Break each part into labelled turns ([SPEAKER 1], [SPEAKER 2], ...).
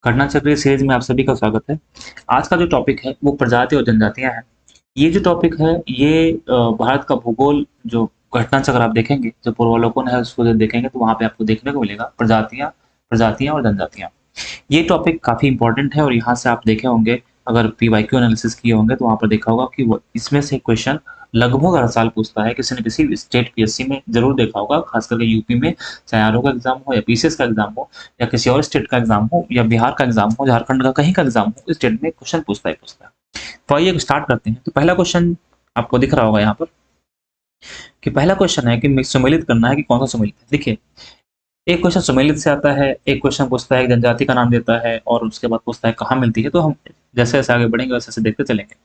[SPEAKER 1] घटना चक्रीय सीरीज में आप सभी का स्वागत है। आज का जो टॉपिक है वो प्रजाति और जनजातियां हैं। ये जो टॉपिक है ये भारत का भूगोल जो घटना चक्र आप देखेंगे, जो पूर्वावलोकन है उसको जब देखेंगे तो वहाँ पे आपको देखने को मिलेगा प्रजातियां, प्रजातियां और जनजातियां। ये टॉपिक काफी इंपॉर्टेंट है और यहाँ से आप देखे होंगे, अगर पीवाईक्यू एनालिसिस किए होंगे तो वहाँ पर देखा होगा कि इसमें से क्वेश्चन लगभग हर साल पूछता है। किसी न किसी स्टेट पीएससी में जरूर देखा होगा, खास करके यूपी में, चाहे आरओ का एग्जाम हो या पीसीएस का एग्जाम हो या किसी और स्टेट का एग्जाम हो या बिहार का एग्जाम हो, झारखंड का कहीं का एग्जाम हो, इस स्टेट में क्वेश्चन पूछता ही पूछता है। तो आइए स्टार्ट करते हैं। तो पहला क्वेश्चन आपको दिख रहा होगा यहाँ पर कि पहला क्वेश्चन है कि सुमेलित करना है कि कौन सा सुमेलित है। देखिए, एक क्वेश्चन सुमेलित से आता है, एक क्वेश्चन पूछता है जनजाति का नाम देता है और उसके बाद पूछता है कहाँ मिलती है। तो हम जैसे जैसे आगे बढ़ेंगे वैसे वैसे देखते चलेंगे।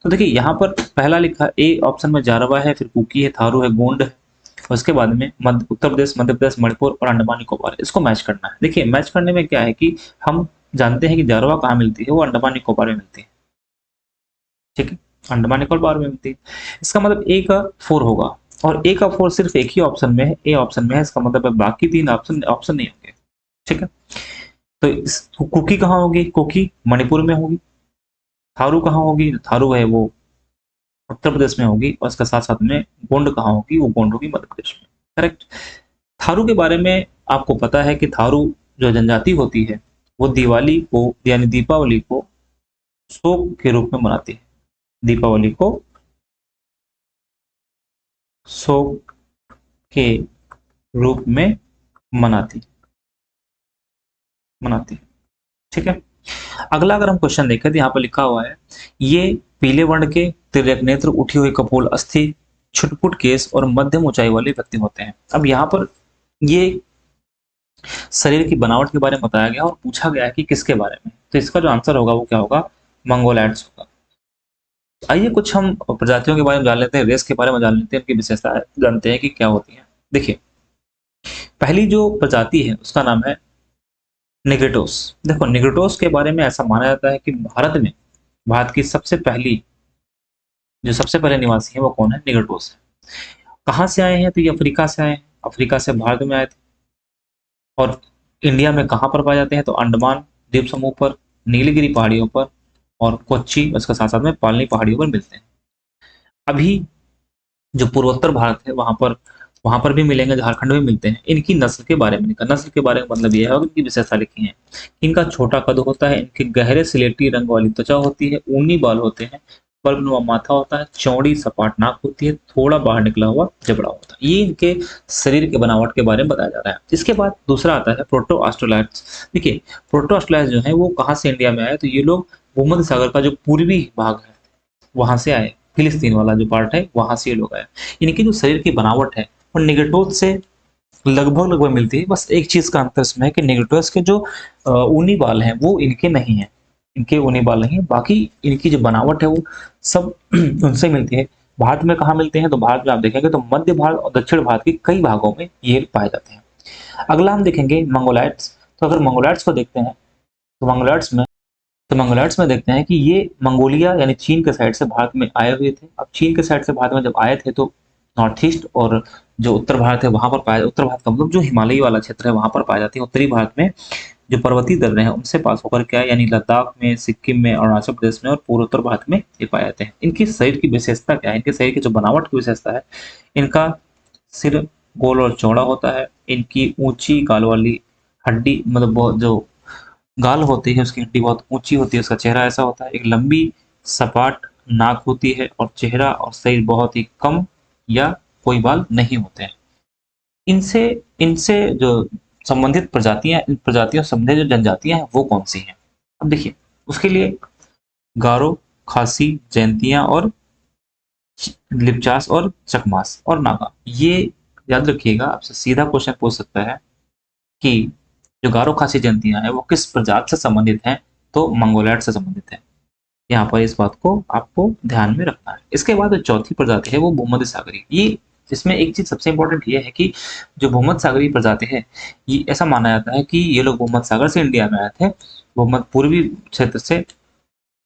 [SPEAKER 1] तो देखिए यहाँ पर पहला लिखा ए ऑप्शन में जारवा है, फिर कुकी है, थारू है, गोंड है, उसके बाद में उत्तर प्रदेश, मध्य प्रदेश, मणिपुर और अंडमान निकोबार है। इसको मैच करना है। देखिए मैच करने में क्या है कि हम जानते हैं कि जारवा कहाँ मिलती है, वो अंडमान निकोबार में मिलती है। ठीक है, अंडमान निकोबार में मिलती है। इसका मतलब ए का 4 होगा और ए का 4 सिर्फ एक ही ऑप्शन में है, ए ऑप्शन में है। इसका मतलब है बाकी 3 ऑप्शन ऑप्शन नहीं होंगे। ठीक है, तो कुकी कहाँ होगी? कुकी मणिपुर में होगी। थारू कहाँ होगी? थारू है वो उत्तर प्रदेश में होगी। और इसके साथ साथ में गोंड कहाँ होगी? वो गोंड होगी मध्य प्रदेश में। करेक्ट। थारू के बारे में आपको पता है कि थारू जो जनजाति होती है वो दिवाली को यानी दीपावली को शोक के रूप में मनाती है। दीपावली को शोक के रूप में मनाती मनाती ठीक है। अगला अगर हम क्वेश्चन देखें तो यहाँ पर लिखा हुआ है, ये पीले वर्ण के तिर्यक नेत्र, उठी हुई कपोल, अस्थि, छुटपुट केस और मध्यम ऊंचाई वाले व्यक्ति होते हैं। अब यहाँ पर ये शरीर की बनावट के बारे में बताया गया और पूछा गया है कि किसके बारे में। तो इसका जो आंसर होगा वो क्या होगा? मंगोलैंड्स होगा। आइए कुछ हम प्रजातियों के बारे में जान लेते हैं, रेस के बारे में जान लेते हैं, उनकी विशेषता जानते हैं कि क्या होती है। देखिए, पहली जो प्रजाति है उसका नाम है निग्रिटोस। देखो, निग्रिटोस के बारे में ऐसा माना जाता है कि भारत की सबसे पहले निवासी है वो कौन है? निग्रिटोस है। कहाँ से आए हैं? तो ये अफ्रीका से आए हैं। अफ्रीका से भारत में आए थे। और इंडिया में कहाँ पर पाए जाते हैं? तो अंडमान द्वीप समूह पर, नीलगिरी पहाड़ियों पर और कोच्चि, उसके साथ साथ में पालनी पहाड़ियों पर मिलते हैं। अभी जो पूर्वोत्तर भारत है वहां पर भी मिलेंगे, झारखंड में मिलते हैं। इनकी नस्ल के बारे में लिखा। नस्ल के बारे में मतलब यह है, इनकी विशेषता लिखी है। इनका छोटा कद होता है, इनके गहरे सिलेटी रंग वाली त्वचा होती है, ऊनी बाल होते हैं, पल्पनुमा माथा होता है, चौड़ी सपाट नाक होती है, थोड़ा बाहर निकला हुआ जबड़ा होता है। ये इनके शरीर के बनावट के बारे में बताया जा रहा है। इसके बाद दूसरा आता है प्रोटो ऑस्ट्रेलाइड्स। देखिए, प्रोटो ऑस्ट्रेलाइड्स जो है वो कहाँ से इंडिया में आए? तो ये लोग भूमध्य सागर का जो पूर्वी भाग है वहां से आए। फिलिस्तीन वाला जो पार्ट है वहां से ये लोग आए। इनकी जो शरीर की बनावट है वो निग्रिटोस से लगभग लगभग मिलती है। बस एक चीज का अंतर इसमें है कि निग्रिटोस के जो ऊनी बाल हैं वो इनके नहीं है। इनके ऊनी बाल नहीं है, बाकी इनकी जो बनावट है वो सब उनसे मिलती है। भारत में कहाँ मिलते हैं? तो भारत में आप देखेंगे तो मध्य भारत और दक्षिण भारत के कई भागों में ये पाए जाते हैं। अगला हम देखेंगे मंगोलाइट्स। तो अगर मंगोलाइट्स को देखते हैं तो मंगोलाइट्स में देखते हैं कि ये मंगोलिया यानी चीन के साइड से भारत में आए हुए थे। अब चीन के साइड से भारत में जब आए थे तो नॉर्थ ईस्ट और जो उत्तर भारत है वहां पर पाए, उत्तर भारत का मतलब जो हिमालयी वाला क्षेत्र है वहां पर पाए जाती है। उत्तरी भारत में जो पर्वतीय दर्रे हैं उनसे पास होकर क्या है, यानी लद्दाख में, सिक्किम में, अरुणाचल प्रदेश में और पूर्वोत्तर भारत में ये पाए जाते हैं। इनकी शरीर की विशेषता क्या है? इनके शरीर की जो बनावट की विशेषता है, इनका सिर गोल और चौड़ा होता है। इनकी ऊंची गाल वाली हड्डी, मतलब बहुत जो गाल होती है उसकी हड्डी बहुत ऊंची होती है। उसका चेहरा ऐसा होता है, एक लंबी सपाट नाक होती है और चेहरा और शरीर बहुत ही कम या कोई बाल नहीं होते हैं। इनसे इनसे जो संबंधित प्रजातियां, इन प्रजातियों से संबंधित जो जनजातियां हैं वो कौन सी हैं? अब देखिए, उसके लिए गारो, खासी, जयंतियां और लिपचास और चकमास और नागा, ये याद रखिएगा। आपसे सीधा क्वेश्चन पूछ सकता है कि जो गारो खासी जयंतियां हैं वो किस प्रजाति से संबंधित हैं? तो मंगोलैंड से संबंधित है। यहाँ पर इस बात को आपको ध्यान में रखना है। इसके बाद जो चौथी प्रजाति है वो भूमध्य सागरी। ये इसमें एक चीज सबसे इंपॉर्टेंट ये है कि जो भूमध्य सागरीय प्रजाति है, ये ऐसा माना जाता है कि ये लोग भूमध्य सागर से इंडिया में आए थे। भूमध्य पूर्वी क्षेत्र से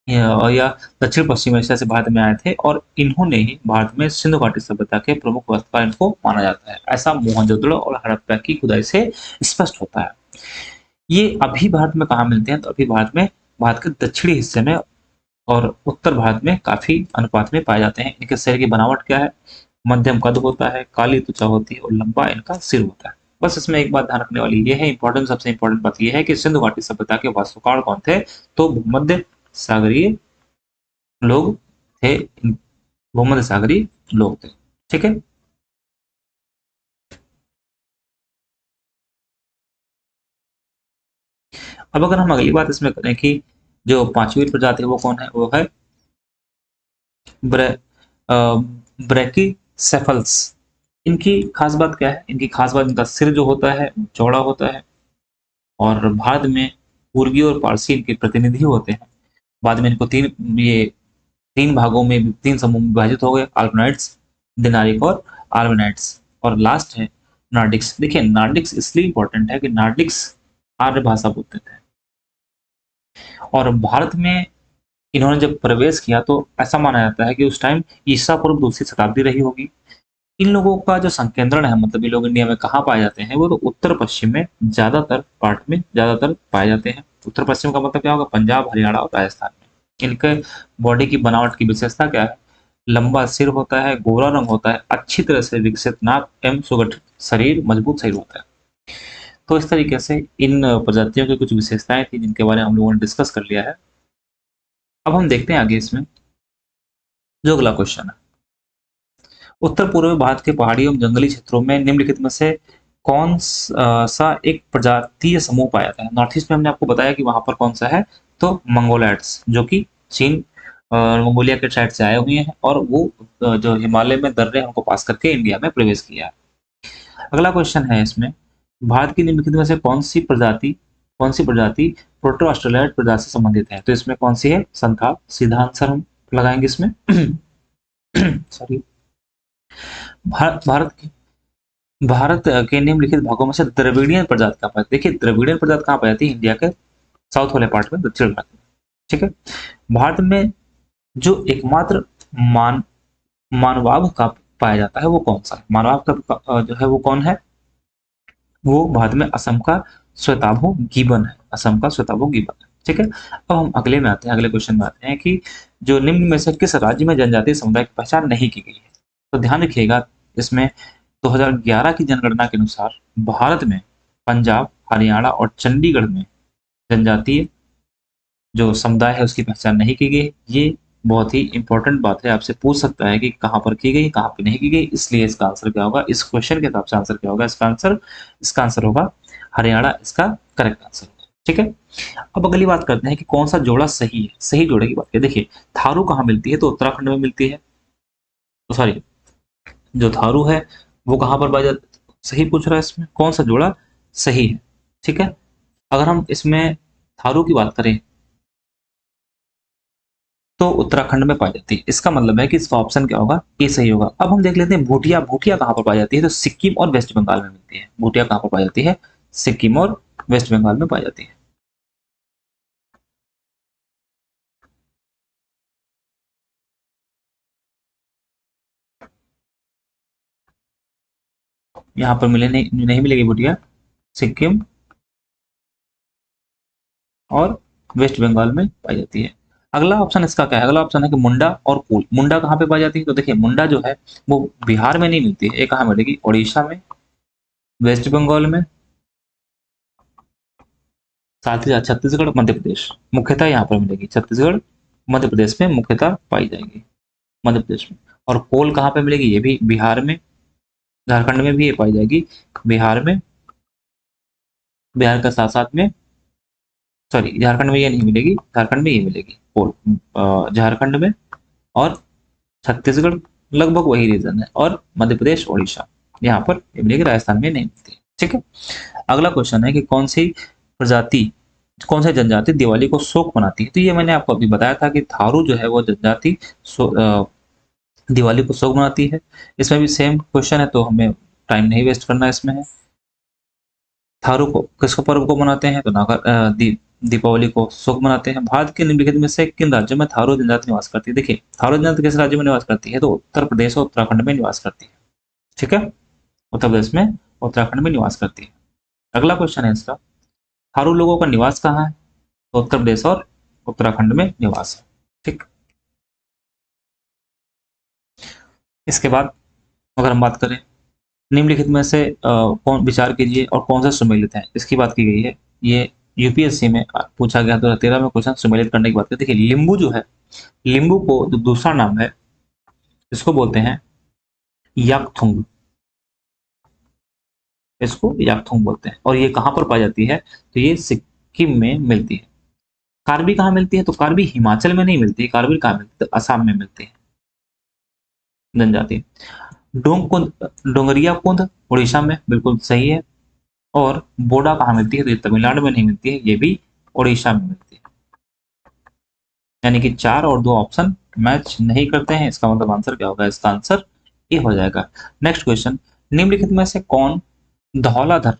[SPEAKER 1] या दक्षिण पश्चिम एशिया से भारत में आए थे और इन्होंने ही भारत में सिंधु घाटी सभ्यता के प्रमुख वस्तुकार इनको माना जाता है। ऐसा मोहनजोदड़ो और हड़प्पा की खुदाई से स्पष्ट होता है। ये अभी भारत में कहाँ मिलते हैं? तो अभी भारत के दक्षिणी हिस्से में और उत्तर भारत में काफी अनुपात में पाए जाते हैं। इनके शरीर की बनावट क्या है? मध्यम कद होता है, काली त्वचा होती है और लंबा इनका सिर होता है। बस इसमें एक बात ध्यान रखने वाली ये है, इंपॉर्टेंट, सबसे इंपॉर्टेंट बात ये है कि सिंधु घाटी सभ्यता के वास्तुकार कौन थे? तो भूमध्य सागरीय लोग थे। भूमध्य सागरीय लोग थे। ठीक है। अब अगर हम अगली बात इसमें करें कि जो पांचवी प्रजाति है वो कौन है? वो है ब्रे, ब्रैकीसेफल्स। इनकी खास बात क्या है? इनकी खास बात, इनका सिर जो होता है चौड़ा होता है और भारत में पूर्वी और पारसी इनके प्रतिनिधि होते हैं। बाद में इनको तीन भागों में, तीन समूह में विभाजित हो गए, अल्बिनाइट्स, दिनारिक और आर्मेनाइट्स, और लास्ट है नार्डिक्स। देखिए नार्डिक्स इसलिए इंपॉर्टेंट है कि नार्डिक्स आर्य भाषा बोलते थे और भारत में इन्होंने जब प्रवेश किया तो ऐसा माना जाता है कि उस टाइम ईसा पूर्व दूसरी शताब्दी रही होगी। इन लोगों का जो संकेंद्रण है, मतलब ये लोग इंडिया में कहाँ पाए जाते हैं? वो तो उत्तर पश्चिम में ज्यादातर पार्ट में ज्यादातर पाए जाते हैं। उत्तर पश्चिम का मतलब क्या होगा? पंजाब, हरियाणा और राजस्थान में। इनके बॉडी की बनावट की विशेषता क्या है? लंबा सिर होता है, गोरा रंग होता है, अच्छी तरह से विकसित नाक एवं सुगठित शरीर, मजबूत शरीर होता है। तो इस तरीके से इन प्रजातियों की कुछ विशेषताएं थी जिनके बारे में हम लोगों ने डिस्कस कर लिया है। अब हम देखते हैं आगे इसमें जो अगला क्वेश्चन है। उत्तर पूर्वी भारत के पहाड़ी एवं जंगली क्षेत्रों में निम्नलिखित में से कौन सा एक प्रजातीय समूह पाया जाता है? नॉर्थ ईस्ट में हमने आपको बताया कि वहां पर कौन सा है, तो मंगोलैड्स, जो कि चीन मंगोलिया के साइड से आए हुए हैं और वो जो हिमालय में दर्रे हैं उनको पास करके इंडिया में प्रवेश किया है। अगला क्वेश्चन है इसमें, भारत की निम्नलिखित में से कौन सी प्रजाति प्रोटो ऑस्ट्रेलियाइड प्रजाति से संबंधित है? तो इसमें कौन सी है? संथाल। सीधा आंसर हम लगाएंगे इसमें। सॉरी। भारत भारत के भारत के निम्नलिखित भागों में से द्रविड़ियन प्रजाति कहाँ पाई? देखिए द्रविड़ियन प्रजाति कहाँ पाई जाती है? इंडिया के साउथ वाले पार्ट में, दक्षिण भारत में। ठीक है। भारत में जो एकमात्र मान मानवाब का पाया जाता है वो कौन सा है? मानवाब का जो है वो कौन है? वो भारत में असम का श्वेताभू गिबन है। असम का श्वेताभू गिबन है। ठीक है। अब हम अगले में आते हैं, अगले क्वेश्चन में आते हैं कि जो निम्न में से किस राज्य में जनजातीय समुदाय की पहचान नहीं की गई है? तो ध्यान रखिएगा, इसमें 2011 की जनगणना के अनुसार भारत में पंजाब, हरियाणा और चंडीगढ़ में जनजातीय जो समुदाय है उसकी पहचान नहीं की गई। ये बहुत ही इंपॉर्टेंट बात है, आपसे पूछ सकता है कि कहाँ पर की गई, कहाँ पर नहीं की गई। इसलिए इसका आंसर क्या होगा? इस क्वेश्चन के हिसाब से आंसर क्या होगा? इसका आंसर होगा हरियाणा, इसका करेक्ट आंसर होगा। ठीक है। अब अगली बात करते हैं कि कौन सा जोड़ा सही है। सही जोड़े की बात करें, देखिए थारू कहाँ मिलती है? तो उत्तराखंड में मिलती है। तो सॉरी, जो थारू है वो कहाँ पर पाया जाता है? सही पूछ रहा है, इसमें कौन सा जोड़ा सही है? ठीक है। अगर हम इसमें थारू की बात करें तो उत्तराखंड में पाई जाती है। इसका मतलब है कि इसका ऑप्शन क्या होगा? ए सही होगा। अब हम देख लेते हैं भूटिया। भूटिया कहाँ पर पाई जाती है? तो सिक्किम और वेस्ट बंगाल में मिलती है। भूटिया कहाँ पर पाई जाती है? सिक्किम और वेस्ट बंगाल में पाई जाती है। यहाँ पर मिले नहीं, नहीं मिलेगी भूटिया। सिक्किम और वेस्ट बंगाल में पाई जाती है। अगला ऑप्शन इसका क्या है? अगला ऑप्शन है कि मुंडा और कूल। मुंडा कहाँ पे पाई जाती है? तो देखिए मुंडा जो है वो बिहार में नहीं मिलती है। ये कहाँ मिलेगी? उड़ीसा में, वेस्ट बंगाल में, साथ ही साथ छत्तीसगढ़, मध्य प्रदेश। मुख्यतः यहाँ पर मिलेगी। छत्तीसगढ़, मध्य प्रदेश में मुख्यतः पाई जाएगी। मध्य प्रदेश में। और कोल कहाँ पे मिलेगी? ये भी बिहार में, झारखंड में भी ये पाई जाएगी। बिहार में, बिहार का साथ साथ में, सॉरी झारखंड में ये नहीं मिलेगी, झारखंड में ये मिलेगी कोल। झारखंड में और छत्तीसगढ़ लगभग वही रीजन है, और मध्य प्रदेश, उड़ीसा यहाँ पर ये मिलेगी। राजस्थान में नहीं मिलती। ठीक है। अगला क्वेश्चन है कि प्रजाति कौन सी जनजाति दिवाली को शोक मनाती है? तो ये मैंने आपको अभी बताया था कि थारू जो है वो जनजाति दिवाली को शोक मनाती है। इसमें भी सेम क्वेश्चन है तो हमें टाइम नहीं वेस्ट करना है इसमें है। थारू को किसको पर्व को मनाते हैं? तो दीपावली को शोक मनाते हैं। भारत के निम्नलिखित में से किन राज्यों में थारू जनजाति निवास करती है? देखिए थारू जनजाति किस राज्य में निवास करती है? तो उत्तर प्रदेश और उत्तराखंड में निवास करती है। ठीक है। उत्तर प्रदेश में, उत्तराखंड में निवास करती है। अगला क्वेश्चन है इसका थारू लोगों का निवास कहाँ है? तो उत्तर प्रदेश और उत्तराखंड में निवास है। ठीक, इसके बाद अगर हम बात करें, निम्नलिखित में से कौन विचार कीजिए और कौन सा सुमेलित है, इसकी बात की गई है। ये यूपीएससी में पूछा गया 2013 में क्वेश्चन सुमेलित करने की बात करते। देखिए लिंबू जो है, लिंबू को जो दूसरा नाम है इसको बोलते हैं याकथुंग, इसको याकथुंग बोलते हैं। और ये कहाँ पर पाई जाती है? तो ये सिक्किम में मिलती है। कार्बी कहाँ मिलती है? तो कार्बी हिमाचल में नहीं मिलती है, कार्बी कहाँ मिलती है? तो असम में मिलती है जनजाति। डोंगकुंद, डोंगरिया कुंद उड़ीसा में, बिल्कुल सही है। और बोडा कहाँ मिलती है? तो ये तमिलनाडु में नहीं मिलती है, ये भी उड़ीसा में मिलती है। यानी कि 4 और 2 ऑप्शन मैच नहीं करते हैं, इसका मतलब आंसर क्या होगा? इसका आंसर ए हो जाएगा। नेक्स्ट क्वेश्चन, निम्नलिखित में से कौन धौलाधर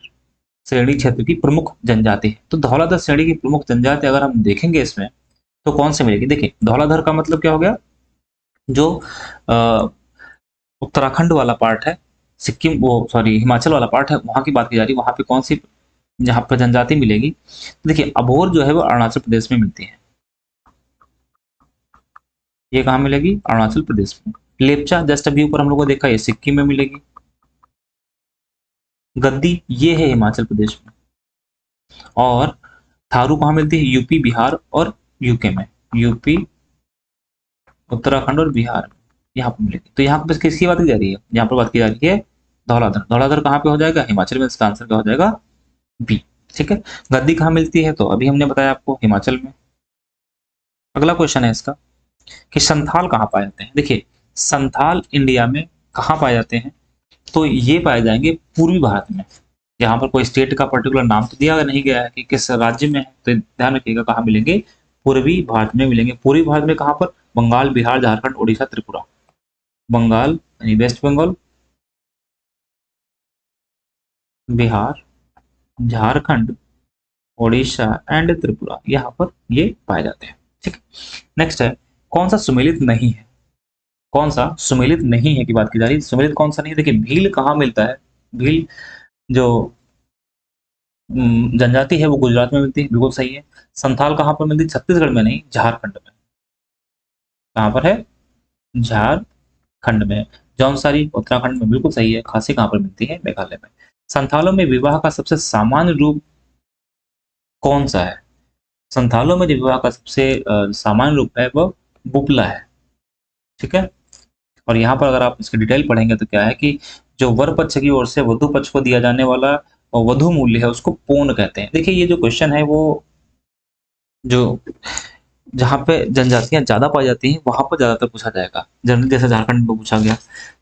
[SPEAKER 1] श्रेणी क्षेत्र की प्रमुख जनजाति है? तो धौलाधर श्रेणी की प्रमुख जनजाति अगर हम देखेंगे इसमें तो कौन से मिलेगी? देखिए धौलाधर का मतलब क्या हो गया? जो उत्तराखंड वाला पार्ट है, सिक्किम वो सॉरी हिमाचल वाला पार्ट है, वहां की बात की जा रही है। वहां पे कौन सी जहां पर जनजाति मिलेगी? तो देखिए अबोर जो है वो अरुणाचल प्रदेश में मिलती है। ये कहाँ मिलेगी? अरुणाचल प्रदेश में। लेपचा जस्ट अभी ऊपर हम लोगों ने देखा, ये सिक्किम में मिलेगी। गद्दी ये है हिमाचल प्रदेश में। और थारू कहाँ मिलती है? यूपी, बिहार और यूके में। यूपी, उत्तराखंड और बिहार में यहाँ पर मिलेगी। तो यहाँ पर किसकी बात की जा रही है? यहाँ पर बात की जा रही है धौलाधर। धौलाधर कहाँ पे हो जाएगा? हिमाचल में। इसका आंसर क्या हो जाएगा? बी। ठीक है। गद्दी कहाँ मिलती है? तो अभी हमने बताया आपको, हिमाचल में। अगला क्वेश्चन है इसका कि संथाल कहाँ पाए जाते हैं? देखिए संथाल इंडिया में कहाँ पाए जाते हैं? तो ये पाए जाएंगे पूर्वी भारत में। यहाँ पर कोई स्टेट का पर्टिकुलर नाम तो दिया नहीं गया है कि किस राज्य में है, तो ध्यान रखिएगा कहाँ मिलेंगे? पूर्वी भारत में मिलेंगे। पूर्वी भारत में कहाँ पर? बंगाल, बिहार, झारखंड, उड़ीसा, त्रिपुरा। बंगाल यानी वेस्ट बंगाल, बिहार, झारखंड, उड़ीसा एंड त्रिपुरा, यहाँ पर ये पाए जाते हैं। ठीक है। नेक्स्ट है, कौन सा सुमेलित नहीं है? कौन सा सुमेलित नहीं है की बात की जा रही है। सुमेलित कौन सा नहीं है? देखिए भील कहाँ मिलता है? भील जो जनजाति है वो गुजरात में मिलती है, बिल्कुल सही है। संथाल कहाँ पर मिलती है? छत्तीसगढ़ में नहीं, झारखंड में। कहाँ पर है? झारखंड में। जौनसारी उत्तराखंड में, बिल्कुल सही है। खासी कहाँ पर मिलती है? मेघालय में। संथालों में विवाह का सबसे सामान्य रूप कौन सा है? संथालों में जो विवाह का सबसे सामान्य रूप है वह बुपला है। ठीक है। और यहाँ पर अगर आप इसकी डिटेल पढ़ेंगे तो क्या है कि जो वर पक्ष की ओर से वधु पक्ष को दिया जाने वाला वधु मूल्य है उसको पौन कहते हैं। देखिए ये जो क्वेश्चन है वो जो जहाँ पे जनजातियां ज्यादा पाई जाती हैं वहां पर ज्यादातर पूछा जाएगा। जनरल जैसे झारखंड में पूछा गया।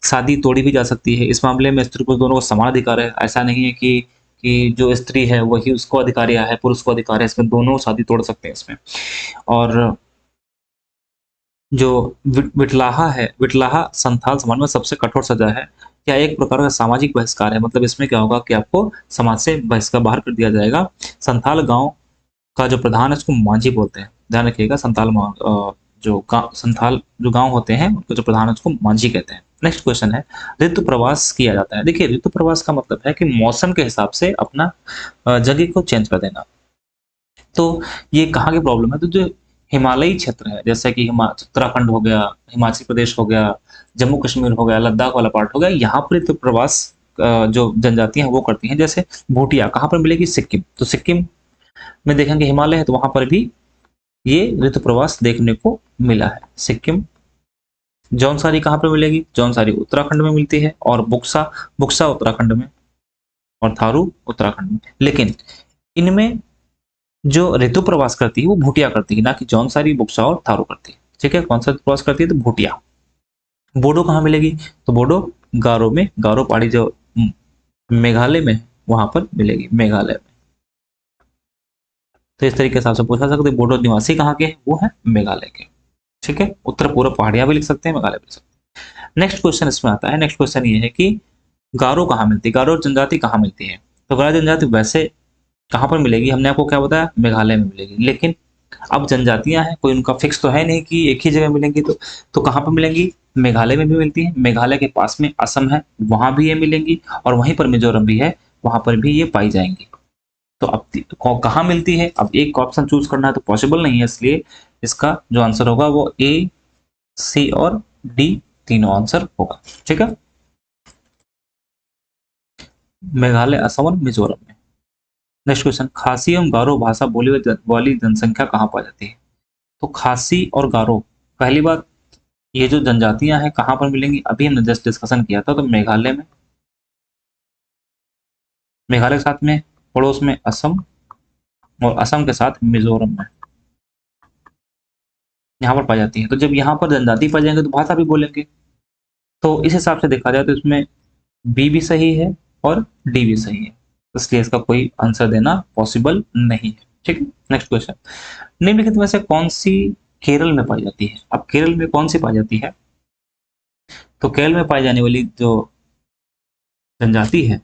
[SPEAKER 1] शादी तोड़ी भी जा सकती है। इस मामले में स्त्री पुरुष दोनों को समान अधिकार है। ऐसा नहीं है कि जो स्त्री है वही उसको अधिकार है, पुरुष को अधिकार है। इसमें दोनों शादी तोड़ सकते हैं इसमें। और जो विटलाहा है, विटलाहा संथाल समाज में सबसे कठोर सजा है या एक प्रकार का सामाजिक बहिष्कार है? मतलब इसमें क्या होगा कि आपको समाज से बहिष्कार बाहर कर दिया जाएगा। संथाल गांव का जो प्रधान है उसको मांझी बोलते हैं। ध्यान रखिएगा जो गांव संथाल जो गांव होते हैं उनका जो प्रधान है उसको मांझी कहते हैं। नेक्स्ट क्वेश्चन है, ऋतु प्रवास किया जाता है। देखिए ऋतु प्रवास का मतलब है कि मौसम के हिसाब से अपना जगह को चेंज कर देना। तो ये कहाँ की प्रॉब्लम है? तो जो हिमालयी क्षेत्र है जैसे कि उत्तराखंड हो गया, हिमाचल प्रदेश हो गया, जम्मू कश्मीर हो गया, लद्दाख वाला पार्ट हो गया, यहाँ पर ऋतु प्रवास जो जनजातियां हैं वो करती हैं। जैसे भूटिया कहाँ पर मिलेगी? सिक्किम। तो सिक्किम में देखेंगे हिमालय है तो वहां पर भी ये ऋतु प्रवास देखने को मिला है। सिक्किम। जौनसारी कहाँ पर मिलेगी? जौनसारी उत्तराखंड में मिलती है। और बुक्सा, बुक्सा उत्तराखंड में। और थारू उत्तराखंड में। लेकिन इनमें जो ऋतु प्रवास करती है वो भूटिया करती है, ना कि जौनसारी, बुक्सा और थारू करती है। ठीक है। कौन सा प्रवास करती है? तो भूटिया। बोडो कहाँ मिलेगी? तो बोडो गारो में, गारो पहाड़ी जो मेघालय में वहां पर मिलेगी, मेघालय में। तो इस तरीके से आपसे पूछा सकते हैं बोडो निवासी कहाँ के? वो है मेघालय के। ठीक है। उत्तर पूर्व पहाड़ियां भी लिख सकते हैं, मेघालय भी लिख सकते हैं। नेक्स्ट क्वेश्चन इसमें आता है। नेक्स्ट क्वेश्चन ये है कि गारो कहाँ मिलती है? गारो जनजाति कहाँ मिलती है? तो गारो जनजाति वैसे कहाँ पर मिलेगी? हमने आपको क्या बताया? मेघालय में मिलेगी। लेकिन अब जनजातियां हैं, कोई उनका फिक्स तो है नहीं कि एक ही जगह मिलेंगी। तो कहाँ पर मिलेंगी? मेघालय में भी मिलती है। मेघालय के पास में असम है, वहां भी ये मिलेंगी। और वहीं पर मिजोरम भी है, वहां पर भी ये पाई जाएंगी। तो अब कहाँ मिलती है, अब एक ऑप्शन चूज करना है तो पॉसिबल नहीं है, इसलिए इसका जो आंसर होगा वो ए, सी और डी तीनों आंसर होगा। ठीक है, मेघालय, असम और मिजोरम में। नेक्स्ट क्वेश्चन, खासी एवं गारो भाषा बोली वाली जनसंख्या कहाँ पाई जाती है? तो खासी और गारो, पहली बात ये जो जनजातियां हैं कहाँ पर मिलेंगी, अभी हमने जस्ट डिस्कशन किया था, तो मेघालय में, मेघालय के साथ में पड़ोस में असम, और असम के साथ मिजोरम में यहाँ पर पाई जाती है। तो जब यहाँ पर जनजाति पाई जाएंगे तो भाषा भी बोलेंगे, तो इस हिसाब से देखा जाए तो इसमें बी भी सही है और डी भी सही है, इसलिए इसका कोई आंसर देना पॉसिबल नहीं है। ठीक है, नेक्स्ट क्वेश्चन, निम्नलिखित में से कौन सी केरल में पाई जाती है? अब केरल में कौन सी पाई जाती है? तो केरल में पाई जाने वाली जो जनजाति है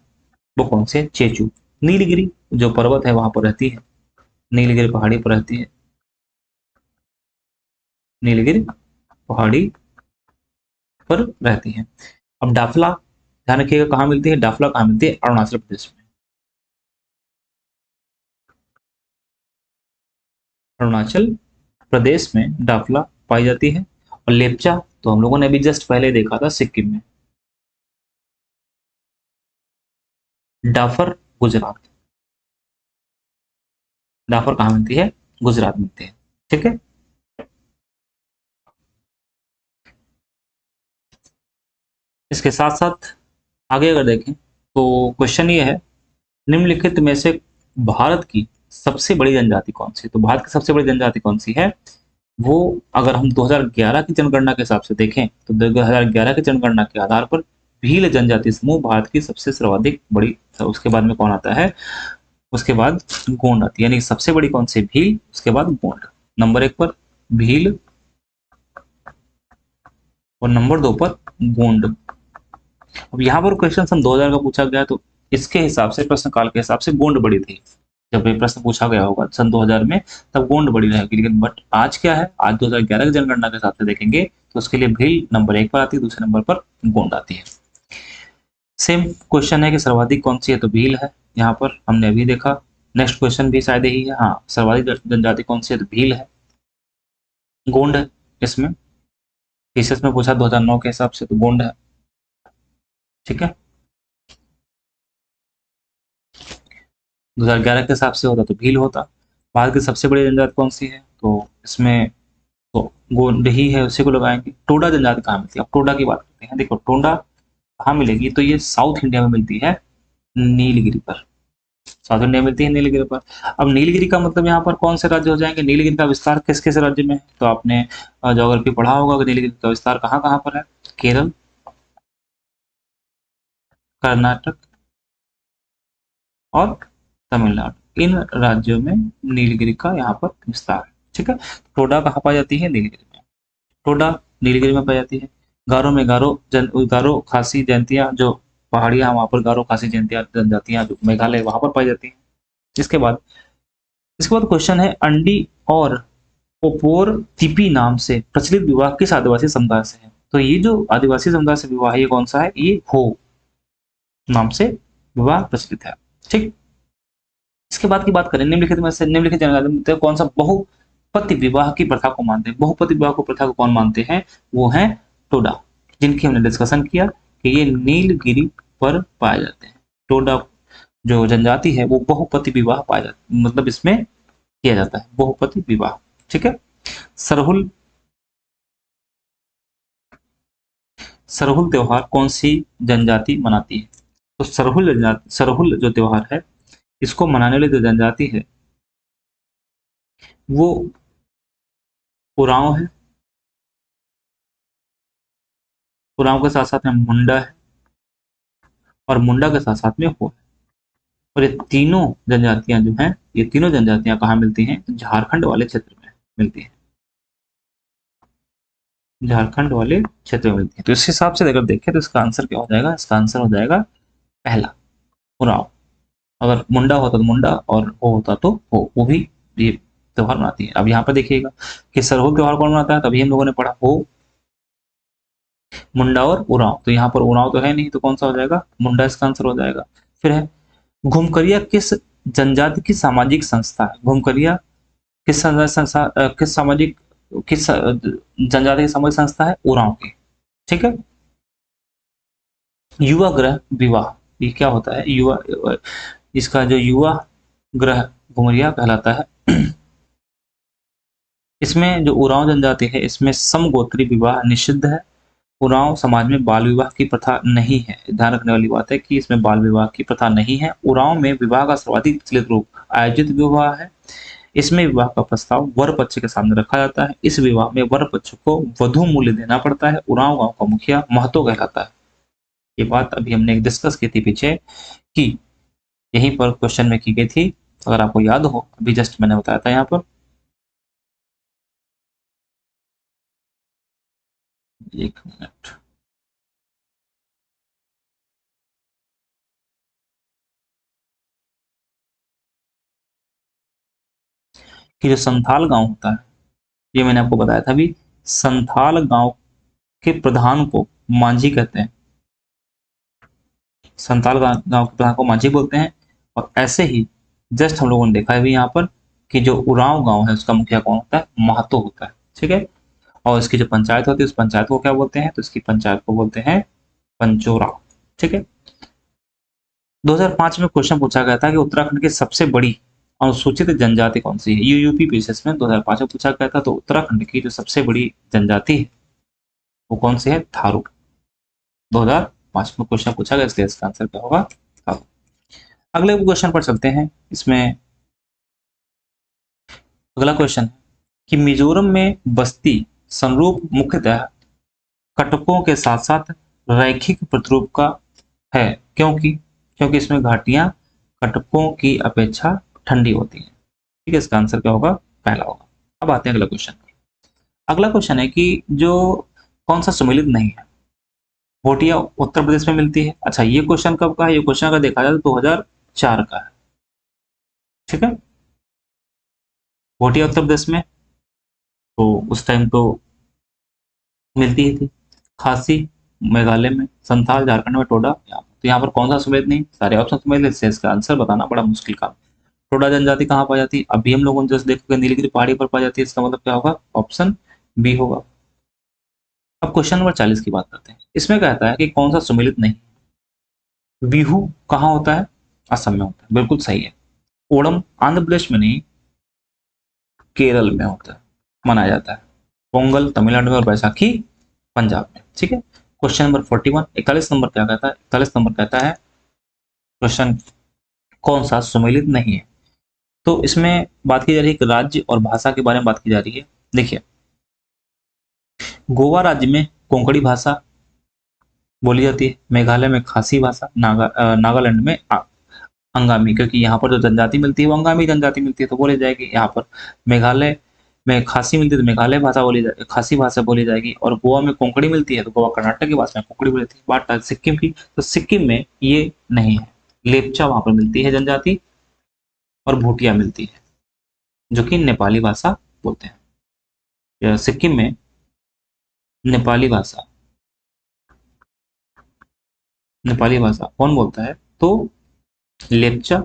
[SPEAKER 1] वो कौन से? चेचू, नीलगिरी जो पर्वत है वहां पर रहती है, नीलगिरी पहाड़ी पर रहती है, नीलगिरी पहाड़ी पर रहती है। अब डाफला, ध्यान रखिएगा कहाँ मिलती है, डाफला कहाँ मिलती है? अरुणाचल प्रदेश में, अरुणाचल प्रदेश में डाफला पाई जाती है। और लेपचा तो हम लोगों ने अभी जस्ट पहले देखा था सिक्किम में। डाफर गुजरात, डाफर कहाँ मिलती है? गुजरात मिलती है। ठीक है, इसके साथ साथ आगे अगर देखें तो क्वेश्चन ये है, निम्नलिखित में से भारत की सबसे बड़ी जनजाति कौन सी? तो भारत की सबसे बड़ी जनजाति कौन सी है? वो अगर हम 2011 की जनगणना के हिसाब से देखें तो 2011 की जनगणना के आधार पर भील जनजाति समूह भारत की सबसे सर्वाधिक बड़ी, तो उसके बाद में कौन आता है? उसके बाद गोंड आती है, यानी सबसे बड़ी कौन सी? भील, उसके बाद गोंड, नंबर 1 पर भील और नंबर 2 पर गोंड। अब यहाँ पर क्वेश्चन सन 2000 का पूछा गया, तो इसके हिसाब से, प्रश्न काल के हिसाब से गोंड बड़ी थी जब ये प्रश्न पूछा गया होगा सन 2000 में, तब गोंड बड़ी रहेगी। लेकिन बट आज क्या है, आज 2011 की जनगणना के हिसाब से देखेंगे तो उसके लिए भील नंबर 1 पर आती है, दूसरे नंबर पर गोंड आती है। सेम क्वेश्चन है कि सर्वाधिक कौन सी है? तो भील है, यहाँ पर हमने अभी देखा। नेक्स्ट क्वेश्चन भी शायद यही है, हाँ, सर्वाधिक जनजाति कौन सी है? तो भील है। गोंड है इसमें, थीसिस में पूछा 2009 के हिसाब से, तो गोंड है। ठीक है, 2011 के हिसाब से होता तो भील होता। भारत की सबसे बड़ी जनजाति कौन सी है? तो इसमें तो गोंड ही है, उसी को लगाएंगे। टोडा जनजाति कहाँ मिलती है? अब टोडा की बात करते हैं। देखो टोडा कहाँ मिलेगी, तो ये साउथ इंडिया में मिलती है, नीलगिरी पर, साउथ इंडिया में मिलती है नीलगिरी पर। अब नीलगिरी का मतलब यहाँ पर कौन से राज्य हो जाएंगे? नीलगिरी का विस्तार किस किस राज्य में है? तो आपने ज्योग्राफी पढ़ा होगा कि नीलगिरी का विस्तार कहाँ कहाँ पर है? केरल, कर्नाटक और तमिलनाडु, इन राज्यों में नीलगिरी का यहाँ पर विस्तार है। ठीक है, टोडा कहाँ पाई जाती है? नीलगिरी में, टोडा नीलगिरी में पाई जाती है। गारो में गारो खासी जयंतियाँ जो पहाड़ियाँ, वहां पर गारो खासी जयंतियाँ जनजातियाँ जो मेघालय वहां पर पाई जाती हैं। इसके बाद क्वेश्चन है, अंडी और ओपोर तिपी नाम से प्रचलित विवाह किस आदिवासी समुदाय से है? तो ये जो आदिवासी समुदाय से विवाह, ये कौन सा है? ये हो नाम से विवाह प्रचलित है। ठीक, इसके बाद की बात करें, निम्नलिखित में से, निम्नलिखित जनजाति में कौन सा बहुपति विवाह की प्रथा को मानते हैं? बहुपति विवाह को प्रथा को कौन मानते हैं? वो है टोडा, जिनकी हमने डिस्कशन किया कि ये नीलगिरी पर पाए जाते हैं। टोडा जो जनजाति है वो बहुपति विवाह पाया जाता, मतलब इसमें किया जाता है बहुपति विवाह। ठीक है, सरहुल, सरहुल त्योहार कौन सी जनजाति मनाती है? तो सरहुल जो त्योहार है, इसको मनाने वाली जो जनजाति है वो उरांव है, उरांव के साथ साथ में मुंडा है, और मुंडा के साथ साथ में हो है। और ये तीनों जनजातियां जो हैं, ये तीनों जनजातियां कहाँ मिलती हैं? झारखंड वाले क्षेत्र में मिलती हैं, झारखंड वाले क्षेत्र में मिलती है। तो इस हिसाब से अगर देखें तो इसका आंसर क्या हो जाएगा? इसका आंसर हो जाएगा पहला, उरांव। अगर मुंडा होता तो मुंडा, और हो होता तो हो, वो भी ये त्योहार मनाती है। अब यहाँ पर देखिएगा कि सरहुल त्योहार कौन मनाता है, तभी हम लोगों ने पढ़ा हो, मुंडा और उरांव। तो यहाँ पर उरांव तो है नहीं, तो कौन सा हो जाएगा? मुंडा इसका आंसर हो जाएगा। फिर है घुमकरिया किस जनजाति की सामाजिक संस्था है। भूमकरिया किस संस्था किस सामाजिक किस जनजाति की सामाजिक संस्था है? उरांव की। ठीक है। युवा ग्रह विवाह, ये क्या होता है? युवा, इसका जो युवा ग्रह घुमरिया कहलाता है। इसमें जो उरांव जनजाति है इसमें समगोत्री विवाह निषिद्ध है। उरांव समाज में बाल विवाह की प्रथा नहीं है। ध्यान रखने वाली बात है कि इसमें बाल विवाह की प्रथा नहीं है। उरांव में विवाह का सर्वाधिक प्रचलित रूप आयोजित विवाह है। इसमें विवाह का प्रस्ताव वर पक्ष के सामने रखा जाता है। इस विवाह में वर पक्ष को वधु मूल्य देना पड़ता है। उरांव गांव का मुखिया महतो कहलाता है। ये बात अभी हमने डिस्कस की थी पीछे, कि यहीं पर क्वेश्चन में की गई थी, अगर आपको याद हो, अभी जस्ट मैंने बताया था यहाँ पर। एक मिनट, कि जो संथाल गांव होता है, ये मैंने आपको बताया था अभी, संथाल गांव के प्रधान को मांझी कहते हैं। संथाल गांव के प्रधान को मांझी बोलते हैं। और ऐसे ही जस्ट हम लोगों ने देखा है भी यहाँ पर कि जो उरांव गांव है उसका मुखिया कौन होता है? महतो होता है। ठीक है। और इसकी जो पंचायत होती है उस पंचायत को क्या बोलते हैं? तो इसकी पंचायत को बोलते हैं पंचोरा। ठीक है। 2005 में क्वेश्चन पूछा गया था कि उत्तराखंड की सबसे बड़ी अनुसूचित जनजाति कौन सी है? ये यूपी पीसीएस में 2005 में पूछा गया था। तो उत्तराखंड की जो सबसे बड़ी जनजाति है वो कौन सी है? थारू। 2005 में क्वेश्चन पूछा गया, इसलिए इसका आंसर क्या होगा? थारू। अगले क्वेश्चन पर चलते हैं। इसमें अगला क्वेश्चन है कि मिजोरम में बस्ती संरूप मुख्यतः कटकों के साथ साथ रैखिक प्रतिरूप का है, क्योंकि इसमें घाटियां कटकों की अपेक्षा ठंडी होती हैं। ठीक है। इसका आंसर क्या होगा? पहला होगा। अब आते हैं अगला क्वेश्चन पर। अगला क्वेश्चन है कि जो कौन सा सुमेलित नहीं है? भोटिया उत्तर प्रदेश में मिलती है। अच्छा, ये क्वेश्चन कब का है? ये क्वेश्चन अगर देखा जाए तो 2004 का है। ठीक है। भोटिया उत्तर प्रदेश में, तो उस टाइम तो मिलती ही थी। खासी मेघालय में, संथाल झारखंड में, टोडा यहाँ पर। तो यहाँ पर कौन सा सुमेलित नहीं? सारे ऑप्शन सुमेलित से इसका आंसर बताना बड़ा मुश्किल काम। टोडा जनजाति कहाँ पाई जाती है? अभी हम लोगों ने जैसे देखोगे नीलगिरी पहाड़ी पर पाई जाती है। इसका मतलब क्या होगा? ऑप्शन बी होगा। अब क्वेश्चन नंबर 40 की बात करते हैं। इसमें कहता है कि कौन सा सुमेलित नहीं? बिहू कहाँ होता है? असम में होता है। बिल्कुल सही है। ओणम आंध्र प्रदेश में नहीं, केरल में होता है, मनाया जाता है। पोंगल तमिलनाडु में और बैसाखी पंजाब में। ठीक है। क्वेश्चन नंबर 41, 41 नंबर क्या कहता है? 41 नंबर कहता है क्वेश्चन कौन सा सुमेलित नहीं है? तो इसमें बात की जा रही है कि राज्य और भाषा के बारे में बात की जा रही है। देखिए, गोवा राज्य में कोंकणी भाषा बोली जाती है। मेघालय में खासी भाषा, नागालैंड में अंगामी, क्योंकि यहाँ पर जो जनजाति मिलती है वो अंगामी जनजाति मिलती है, तो बोली जाएगी। यहाँ पर मेघालय में खासी मिलती है तो मेघालय भाषा बोली जाएगी, खासी भाषा बोली जाएगी। और गोवा में कोंकणी मिलती है तो गोवा कर्नाटक की भाषा में कोंकणी बोली जाती है। बात सिक्किम की, तो सिक्किम में ये नहीं है। लेप्चा वहां पर मिलती है जनजाति, और भूटिया मिलती है जो कि नेपाली भाषा बोलते हैं। सिक्किम में नेपाली भाषा कौन बोलता है? तो लेप्चा